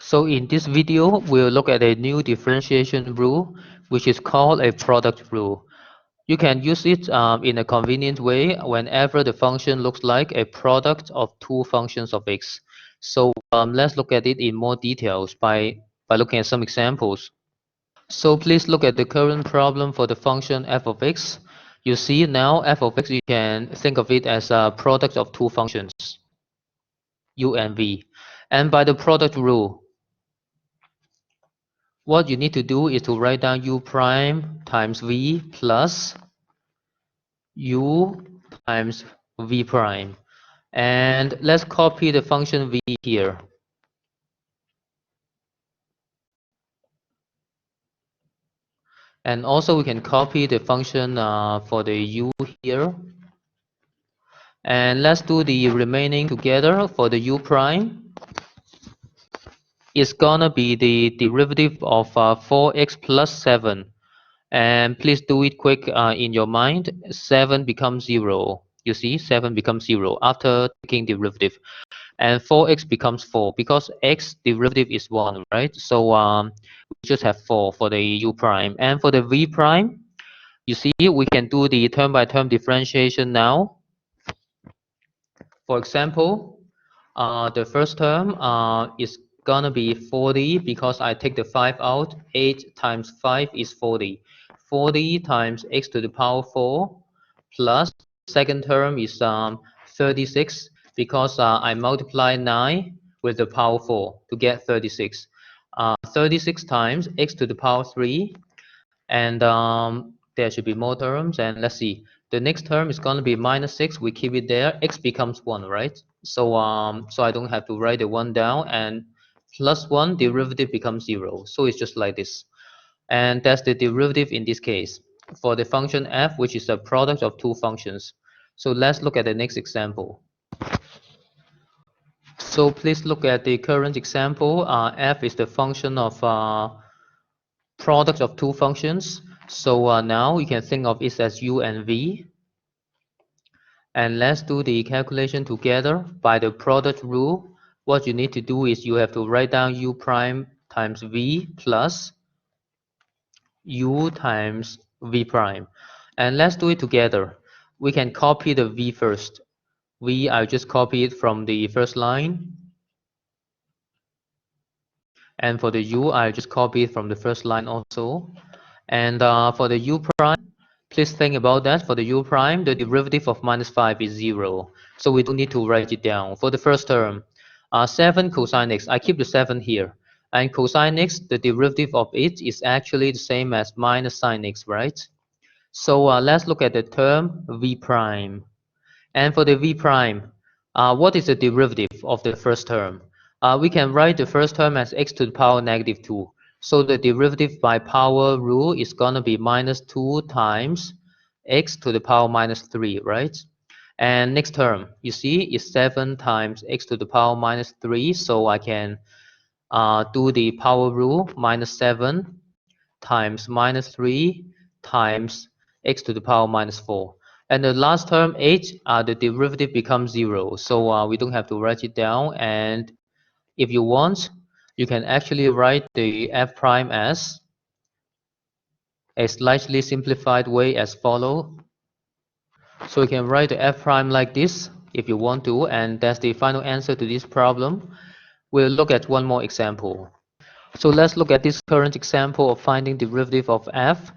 So in this video, we'll look at a new differentiation rule, which is called a product rule. You can use it in a convenient way whenever the function looks like a product of two functions of x. So let's look at it in more details by looking at some examples. So please look at the current problem for the function f of x. You see now f of x, you can think of it as a product of two functions, u and v. And by the product rule, what you need to do is to write down u prime times v plus u times v prime. And let's copy the function v here. And also we can copy the function for the u here. And let's do the remaining together. For the u prime, it's gonna be the derivative of 4x plus 7. And please do it quick in your mind. 7 becomes 0. You see, 7 becomes 0 after taking derivative. And 4x becomes 4 because x derivative is 1, right? So we just have 4 for the u prime. And for the v prime, you see, we can do the term by term differentiation now. For example, the first term is gonna be 40 because I take the 5 out. 8 times 5 is 40. 40 times x to the power 4 plus second term is 36 because I multiply 9 with the power 4 to get 36. 36 times x to the power 3, and there should be more terms. And let's see, the next term is going to be minus 6. We keep it there. X becomes 1, right? So I don't have to write the 1 down, and plus 1 derivative becomes 0. So it's just like this. And that's the derivative in this case for the function f, which is a product of two functions. So let's look at the next example. So please look at the current example. F is the function of product of two functions. So now we can think of it as u and v. And let's do the calculation together by the product rule. What you need to do is you have to write down u prime times v plus u times v prime. And let's do it together. We can copy the v first. V, I'll just copy it from the first line. And for the u, I'll just copy it from the first line also. And for the u prime, please think about that. For the u prime, the derivative of minus 5 is 0. So we don't need to write it down. For the first term, 7 cosine x, I keep the 7 here. And cosine x, the derivative of it is actually the same as minus sine x, right? So let's look at the term v prime. And for the v prime, what is the derivative of the first term? We can write the first term as x to the power negative 2. So the derivative by power rule is going to be minus 2 times x to the power minus 3, right? And next term, you see, is 7 times x to the power minus 3. So I can do the power rule, minus 7 times minus 3 times x to the power minus 4. And the last term, h, the derivative becomes 0. So we don't have to write it down. And if you want, you can actually write the f prime as a slightly simplified way as follow. So you can write the f prime like this if you want to, and that's the final answer to this problem. We'll look at one more example. So let's look at this current example of finding derivative of f.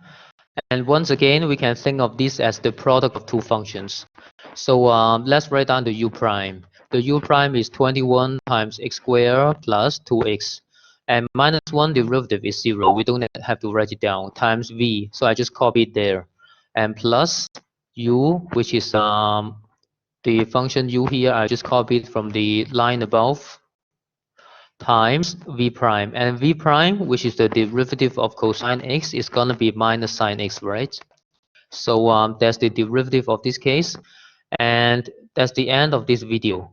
And once again, we can think of this as the product of two functions. So let's write down the u prime. The u prime is 21 times x squared plus 2x. And minus 1 derivative is 0. We don't have to write it down. Times v. So I just copy it there. And plus u, which is the function u here, I just copied from the line above, times v prime. And v prime, which is the derivative of cosine x, is going to be minus sine x, right? So that's the derivative of this case. And that's the end of this video.